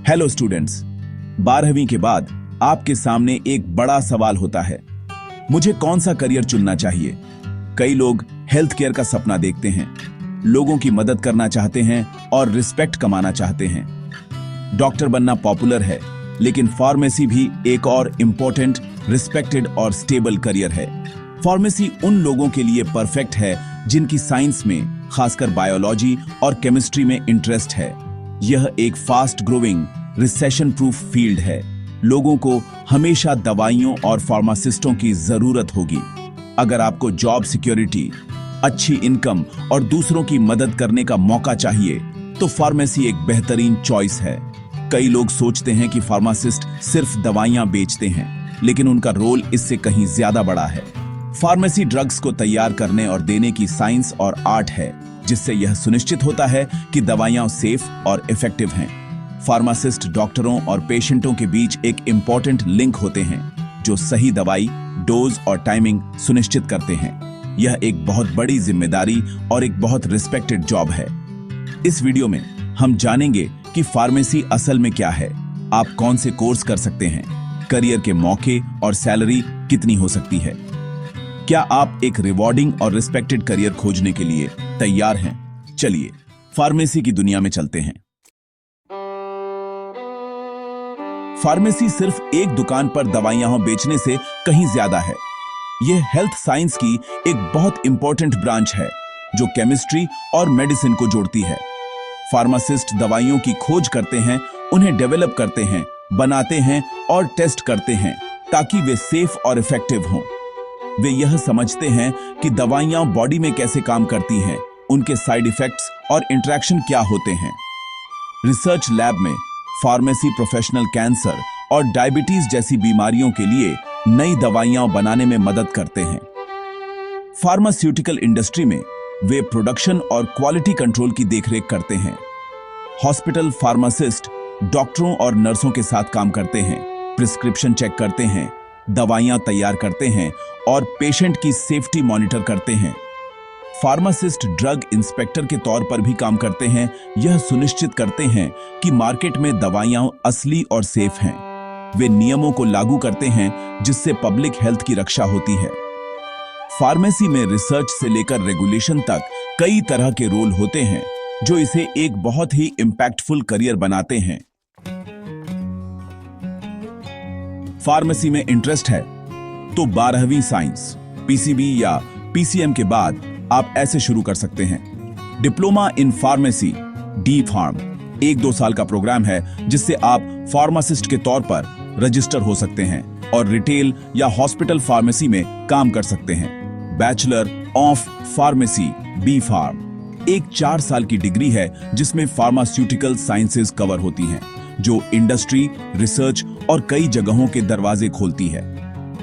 Hello students, 12वीं के बाद आपके सामने एक बड़ा सवाल होता है, मुझे कौन सा करियर चुनना चाहिए। कई लोग हेल्थ केयर का सपना देखते हैं, लोगों की मदद करना चाहते हैं और रिस्पेक्ट कमाना चाहते हैं। डॉक्टर बनना पॉपुलर है, लेकिन फार्मेसी भी एक और इम्पोर्टेंट, रिस्पेक्टेड और स्टेबल करियर है। फार्मेसी उन लोगों के लिए परफेक्ट है जिनकी साइंस में, खासकर बायोलॉजी और केमिस्ट्री में इंटरेस्ट है। यह एक fast growing, recession proof field है। लोगों को हमेशा दवाइयों और फार्मासिस्टों की जरूरत होगी। अगर आपको जॉब सिक्योरिटी, अच्छी इनकम और दूसरों की मदद करने का मौका चाहिए, तो फार्मेसी एक बेहतरीन चॉइस है। कई लोग सोचते हैं कि फार्मासिस्ट सिर्फ दवाइयां बेचते हैं, लेकिन उनका रोल इससे कहीं ज्यादा बड़ा है। फार्मेसी ड्रग्स को तैयार करने और देने की साइंस और आर्ट है, जिससे यह सुनिश्चित होता है कि दवाइयां सेफ और इफेक्टिव हैं। फार्मासिस्ट डॉक्टरों और पेशेंटों के बीच एक इंपॉर्टेंट लिंक होते हैं, जो सही दवाई, डोज और टाइमिंग सुनिश्चित करते हैं। यह एक बहुत बड़ी जिम्मेदारी और एक बहुत रिस्पेक्टेड जॉब है। इस वीडियो में हम जानेंगे कि फार्मेसी असल में क्या है, आप कौन से कोर्स कर सकते हैं, करियर के मौके और सैलरी कितनी हो सकती है। क्या आप एक रिवॉर्डिंग और रिस्पेक्टेड करियर खोजने के लिए तैयार हैं? चलिए फार्मेसी की दुनिया में चलते हैं। फार्मेसी सिर्फ एक दुकान पर दवाइयां बेचने से कहीं ज्यादा है। यह हेल्थ साइंस की एक बहुत इंपॉर्टेंट ब्रांच है, जो केमिस्ट्री और मेडिसिन को जोड़ती है। फार्मासिस्ट दवाइयों की खोज करते हैं, उन्हें डेवलप करते हैं, बनाते हैं और टेस्ट करते हैं, ताकि वे सेफ और इफेक्टिव हों। वे यह समझते हैं कि दवाइयां बॉडी में कैसे काम करती हैं, उनके साइड इफेक्ट्स और इंटरेक्शन क्या होते हैं। रिसर्च लैब में फार्मेसी प्रोफेशनल कैंसर और डायबिटीज जैसी बीमारियों के लिए नई दवाइयां बनाने में मदद करते हैं। फार्मास्यूटिकल इंडस्ट्री में वे प्रोडक्शन और क्वालिटी कंट्रोल की देखरेख करते हैं। हॉस्पिटल फार्मासिस्ट डॉक्टरों और नर्सों के साथ काम करते हैं, प्रिस्क्रिप्शन चेक करते हैं, दवाइयां तैयार करते हैं और पेशेंट की सेफ्टी मॉनिटर करते हैं। फार्मासिस्ट ड्रग इंस्पेक्टर के तौर पर भी काम करते हैं, यह सुनिश्चित करते हैं कि मार्केट में दवाइयां असली और सेफ हैं। वे नियमों को लागू करते हैं, जिससे पब्लिक हेल्थ की रक्षा होती है। फार्मेसी में रिसर्च से लेकर रेगुलेशन तक कई तरह के रोल होते हैं, जो इसे एक बहुत ही इंपैक्टफुल करियर बनाते हैं। फार्मेसी में इंटरेस्ट है तो 12वीं साइंस, पीसीबी या पीसीएम के बाद आप ऐसे शुरू कर सकते हैं। Diploma in pharmacy, D pharm, 1-2 साल का प्रोग्राम है, जिससे आप फार्मासिस्ट के तौर पर रजिस्टर हो सकते हैं और रिटेल या हॉस्पिटल फार्मेसी में काम कर सकते हैं। Bachelor of pharmacy, B pharm, एक 4 साल की डिग्री है, जिसमें फार्मास्यूटिकल साइंसेज कवर होती हैं, जो इंडस्ट्री, रिसर्च और कई जगहों के दरवाजे खोलती है।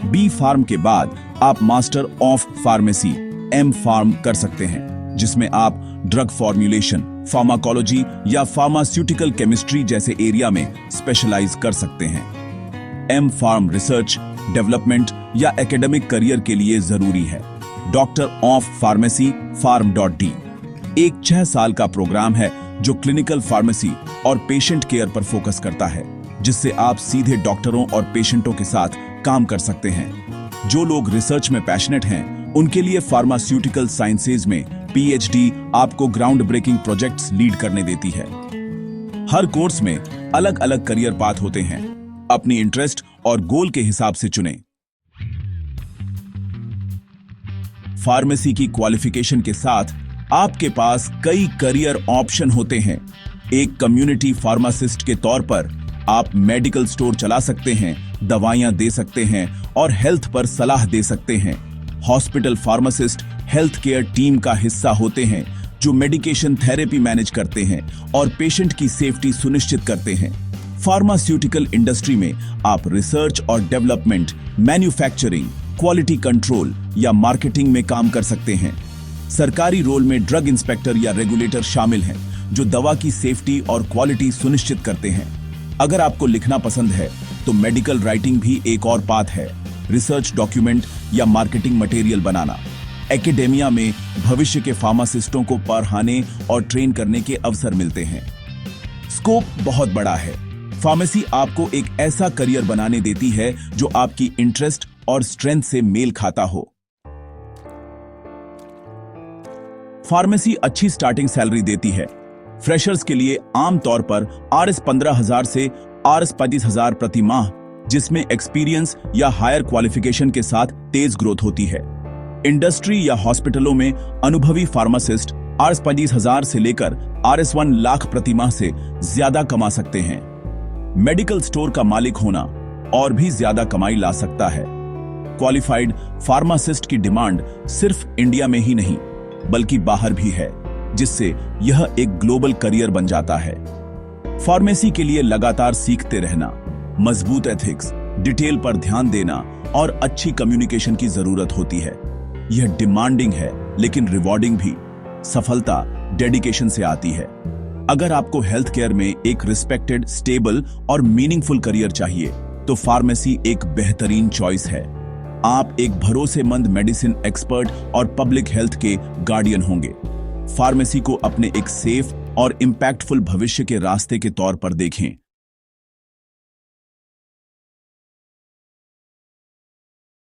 बी फार्म के बाद आप master of pharmacy, M pharm कर सकते हैं, जिसमें आप ड्रग फॉर्मुलेशन, फार्माकोलॉजी या फार्मास्यूटिकल केमिस्ट्री जैसे एरिया में स्पेशलाइज कर सकते हैं। एम फार्म रिसर्च, डेवलपमेंट या एकेडमिक करियर के लिए जरूरी है। डॉक्टर ऑफ फार्मेसी, फार्म.डी, एक 6 साल का प्रोग्राम है, जो क्लिनिकल फार्मेसी और पेशेंट केयर पर फोकस करता है, जिससे आप सीधे डॉक्टरों और पेशेंटों के साथ काम कर सकते हैं। जो लोग रिसर्च में पैशनेट हैं, उनके लिए फार्मास्यूटिकल साइंसेज में पीएचडी आपको ग्राउंड ब्रेकिंग प्रोजेक्ट्स लीड करने देती है। हर कोर्स में अलग अलग करियर पाथ होते हैं, अपनी इंटरेस्ट और गोल के हिसाब से चुनें। फार्मेसी की क्वालिफिकेशन के साथ आपके पास कई करियर ऑप्शन होते हैं। एक कम्युनिटी फार्मासिस्ट के तौर पर आप मेडिकल स्टोर चला सकते हैं, दवाइयां दे सकते हैं और हेल्थ पर सलाह दे सकते हैं। Hospital pharmacist health care team का हिस्सा होते हैं, जो मेडिकेशन थेरेपी मैनेज करते हैं और पेशेंट की सेफ्टी सुनिश्चित करते हैं। फार्मास्यूटिकल इंडस्ट्री में आप रिसर्च और डेवलपमेंट, मैन्युफैक्चरिंग, क्वालिटी कंट्रोल या मार्केटिंग में काम कर सकते हैं। सरकारी रोल में ड्रग इंस्पेक्टर या रेगुलेटर शामिल हैं, जो दवा की सेफ्टी और क्वालिटी सुनिश्चित करते हैं। अगर आपको लिखना पसंद है, तो मेडिकल राइटिंग भी एक और पाथ है। रिसर्च डॉक्यूमेंट या मार्केटिंग मटेरियल बनाना। एकेडेमिया में भविष्य के फार्मासिस्टों को पढ़ाने और ट्रेन करने के अवसर मिलते हैं। स्कोप बहुत बड़ा है। फार्मेसी आपको एक ऐसा करियर बनाने देती है जो आपकी इंटरेस्ट और स्ट्रेंथ से मेल खाता हो। फार्मेसी अच्छी स्टार्टिंग सैलरी देती है। फ्रेशर्स के लिए आमतौर पर RS 15,000 से RS 35,000 प्रति माह, जिसमें एक्सपीरियंस या हायर क्वालिफिकेशन के साथ तेज ग्रोथ होती है। इंडस्ट्री या हॉस्पिटलों में अनुभवी फार्मासिस्ट RS 25,000 से लेकर RS 1 लाख प्रति माह से ज्यादा कमा सकते हैं। मेडिकल स्टोर का मालिक होना और भी ज्यादा कमाई ला सकता है। क्वालिफाइड फार्मासिस्ट की डिमांड सिर्फ इंडिया में ही नहीं बल्कि बाहर भी है, जिससे यह एक ग्लोबल करियर बन जाता है। फार्मेसी के लिए लगातार सीखते रहना, मजबूत एथिक्स, डिटेल पर ध्यान देना और अच्छी कम्युनिकेशन की जरूरत होती है। यह डिमांडिंग है लेकिन रिवॉर्डिंग भी। सफलता डेडिकेशन से आती है। अगर आपको हेल्थ केयर में एक रिस्पेक्टेड, स्टेबल और मीनिंगफुल करियर चाहिए तो फार्मेसी एक बेहतरीन चॉइस है। आप एक भरोसेमंद मेडिसिन एक्सपर्ट और पब्लिक हेल्थ के गार्डियन होंगे। फार्मेसी को अपने एक सेफ और इंपैक्टफुल भविष्य के रास्ते के तौर पर देखें।